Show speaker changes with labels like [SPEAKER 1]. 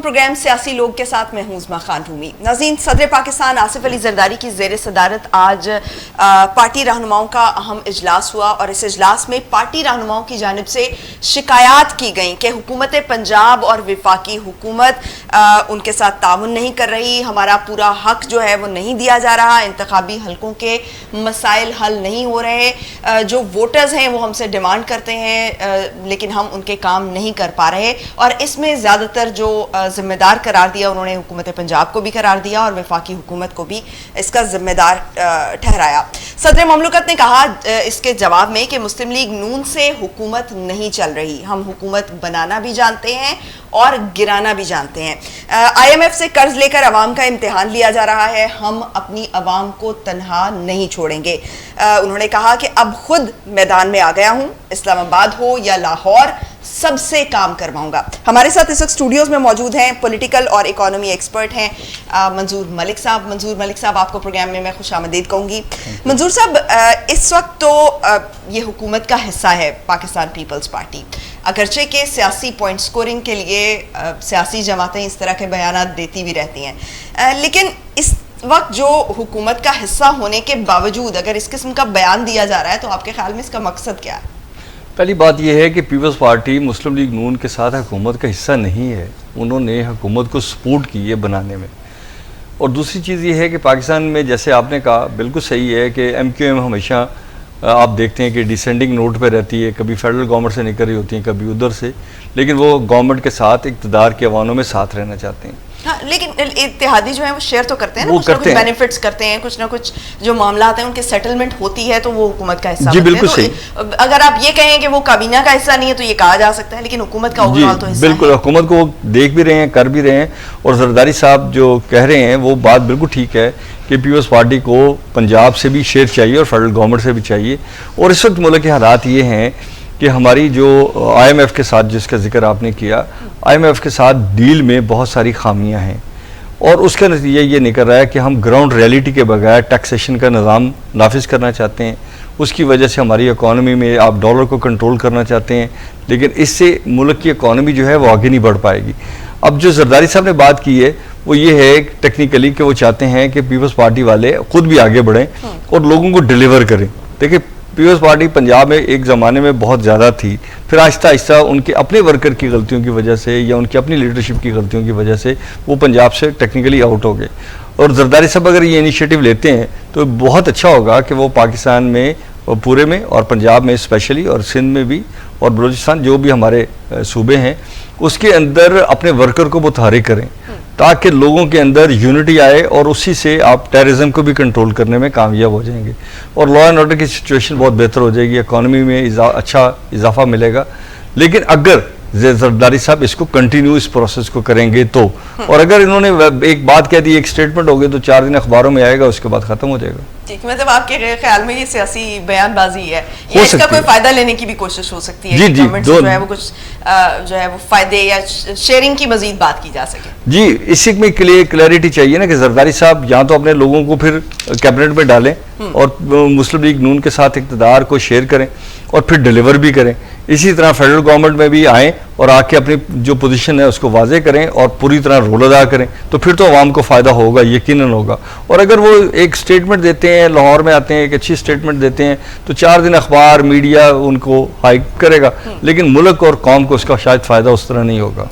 [SPEAKER 1] Programme سیاسی لوگ کے ساتھ میں ہوں عظمیٰ خان رومی۔ ناظرین، صدر پاکستان آصف علی زرداری کی زیر صدارت آج پارٹی رہنماؤں کا اہم اجلاس ہوا، اور اس اجلاس میں پارٹی رہنماؤں کی جانب سے شکایات کی گئیں کہ حکومت پنجاب اور وفاقی حکومت ان کے ساتھ تعاون نہیں کر رہی، ہمارا پورا حق جو ہے وہ نہیں دیا جا رہا، انتخابی حلقوں کے مسائل حل نہیں ہو رہے، جو ووٹرز ہیں وہ ہم سے ڈیمانڈ کرتے ہیں لیکن ہم ان کے کام نہیں کر پا رہے۔ اور اس میں زیادہ تر جو ذمہ دار قرار دیا انہوں نے حکومت پنجاب کو بھی قرار دیا اور وفاقی حکومت کو بھی اس کا ذمہ دار ٹھہرایا۔ صدر مملکت نے کہا اس کے جواب میں کہ مسلم لیگ نون سے حکومت نہیں چل رہی، ہم حکومت بنانا بھی جانتے ہیں اور گرانا بھی جانتے ہیں۔ IMF سے قرض لے کر عوام کا امتحان لیا جا رہا ہے، ہم اپنی عوام کو تنہا نہیں چھوڑیں گے۔ انہوں نے کہا کہ اب خود میدان میں آ گیا ہوں، اسلام آباد ہو یا لاہور، سب سے کام کرواؤں گا۔ ہمارے ساتھ اس وقت اسٹوڈیوز میں موجود ہیں پولیٹیکل اور اکانومی ایکسپرٹ ہیں منظور ملک صاحب۔ منظور ملک صاحب، آپ کو پروگرام میں خوش آمدید کہوں گی۔ منظور صاحب، اس وقت تو یہ حکومت کا حصہ ہے پاکستان پیپلز پارٹی، اگرچہ کہ سیاسی پوائنٹ سکورنگ کے لیے سیاسی جماعتیں اس طرح کے بیانات دیتی بھی رہتی ہیں، لیکن اس وقت جو حکومت کا حصہ ہونے کے باوجود اگر اس قسم کا بیان دیا جا رہا ہے تو آپ کے خیال میں اس کا مقصد کیا ہے؟
[SPEAKER 2] پہلی بات یہ ہے کہ پیپلز پارٹی مسلم لیگ نون کے ساتھ حکومت کا حصہ نہیں ہے، انہوں نے حکومت کو سپورٹ کی ہے بنانے میں۔ اور دوسری چیز یہ ہے کہ پاکستان میں جیسے آپ نے کہا بالکل صحیح ہے کہ MQM ہمیشہ آپ دیکھتے ہیں کہ ڈیسینڈنگ نوٹ پہ رہتی ہے، کبھی فیڈرل گورنمنٹ سے نکل رہی ہوتی ہیں، کبھی ادھر سے، لیکن وہ گورنمنٹ کے ساتھ اقتدار کے عوانوں میں ساتھ رہنا چاہتے ہیں۔
[SPEAKER 1] ہاں، لیکن اتحادی جو ہیں وہ شیئر تو کرتے ہیں نا،
[SPEAKER 2] وہ
[SPEAKER 1] کچھ نہ
[SPEAKER 2] کرتے
[SPEAKER 1] کچھ
[SPEAKER 2] ہیں،
[SPEAKER 1] بینیفٹس کرتے ہیں، کچھ نہ کچھ جو معاملات ہیں ان کے سیٹلمنٹ ہوتی ہے تو وہ حکومت کا حصہ
[SPEAKER 2] جی
[SPEAKER 1] بنتے ہیں۔
[SPEAKER 2] بالکل
[SPEAKER 1] تو
[SPEAKER 2] صحیح۔
[SPEAKER 1] اگر آپ یہ کہیں کہ وہ کابینہ کا حصہ نہیں ہے تو یہ کہا جا سکتا ہے، لیکن حکومت کا اوور آل تو حصہ ہے۔
[SPEAKER 2] بالکل، حکومت کو وہ دیکھ بھی رہے ہیں، کر بھی رہے ہیں، اور زرداری صاحب جو کہہ رہے ہیں وہ بات بالکل ٹھیک ہے کہ پیپلز پارٹی کو پنجاب سے بھی شیئر چاہیے اور فیڈرل گورنمنٹ سے بھی چاہیے۔ اور اس وقت ملک کے حالات یہ ہیں کہ ہماری جو IMF کے ساتھ جس کا ذکر آپ نے کیا، IMF کے ساتھ ڈیل میں بہت ساری خامیاں ہیں، اور اس کا نتیجہ یہ نکل رہا ہے کہ ہم گراؤنڈ ریئلٹی کے بغیر ٹیکسیشن کا نظام نافذ کرنا چاہتے ہیں، اس کی وجہ سے ہماری اکانومی میں آپ ڈالر کو کنٹرول کرنا چاہتے ہیں، لیکن اس سے ملک کی اکانومی جو ہے وہ آگے نہیں بڑھ پائے گی۔ اب جو زرداری صاحب نے بات کی ہے وہ یہ ہے ٹیکنیکلی کہ وہ چاہتے ہیں کہ پیپلز پارٹی والے خود بھی آگے بڑھیں اور لوگوں کو ڈیلیور کریں۔ دیکھیں، پیپلز پارٹی پنجاب میں ایک زمانے میں بہت زیادہ تھی، پھر آہستہ آہستہ ان کے اپنے ورکر کی غلطیوں کی وجہ سے یا ان کی اپنی لیڈرشپ کی غلطیوں کی وجہ سے وہ پنجاب سے ٹیکنیکلی آؤٹ ہو گئے۔ اور زرداری صاحب اگر یہ انیشیٹو لیتے ہیں تو بہت اچھا ہوگا کہ وہ پاکستان میں پورے میں اور پنجاب میں اسپیشلی اور سندھ میں بھی اور بلوچستان جو بھی ہمارے صوبے ہیں اس کے اندر اپنے ورکر کو متحرک کریں تاکہ لوگوں کے اندر یونٹی آئے، اور اسی سے آپ ٹیررزم کو بھی کنٹرول کرنے میں کامیاب ہو جائیں گے، اور لا اینڈ آرڈر کی سچویشن بہت بہتر ہو جائے گی، اکانومی میں اچھا اضافہ ملے گا۔ لیکن اگر زرداری صاحب اس کو کنٹینیو اس پروسیس کو کریں گے تو، اور اگر انہوں نے ایک بات کہہ دی، ایک سٹیٹمنٹ ہو گئی تو 4 دن اخباروں میں آئے گا، اس کے بعد ختم ہو جائے گا۔
[SPEAKER 1] ٹھیک، مطلب آپ کے خیال میں یہ سیاسی بیان بازی ہے یا اس کا کوئی فائدہ لینے کی بھی کوشش ہو سکتی ہے کہ گورنمنٹ سے جو ہے وہ کچھ جو ہے وہ فائدے یا شیئرنگ کی مزید بات کی جا سکے؟
[SPEAKER 2] جی، اسی میں کلیئرٹی چاہیے نا کہ زرداری صاحب یا تو اپنے لوگوں کو پھر کیبنٹ میں ڈالیں اور مسلم لیگ نون کے ساتھ اقتدار کو شیئر کریں اور پھر ڈیلیور بھی کریں، اسی طرح فیڈرل گورنمنٹ میں بھی آئیں اور آ کے اپنی جو پوزیشن ہے اس کو واضح کریں اور پوری طرح رول ادا کریں، تو پھر تو عوام کو فائدہ ہوگا، یقیناً ہوگا۔ اور اگر وہ ایک سٹیٹمنٹ دیتے ہیں، لاہور میں آتے ہیں ایک اچھی سٹیٹمنٹ دیتے ہیں تو 4 دن اخبار میڈیا ان کو ہائیک کرے گا، لیکن ملک اور قوم کو اس کا شاید فائدہ اس طرح نہیں ہوگا۔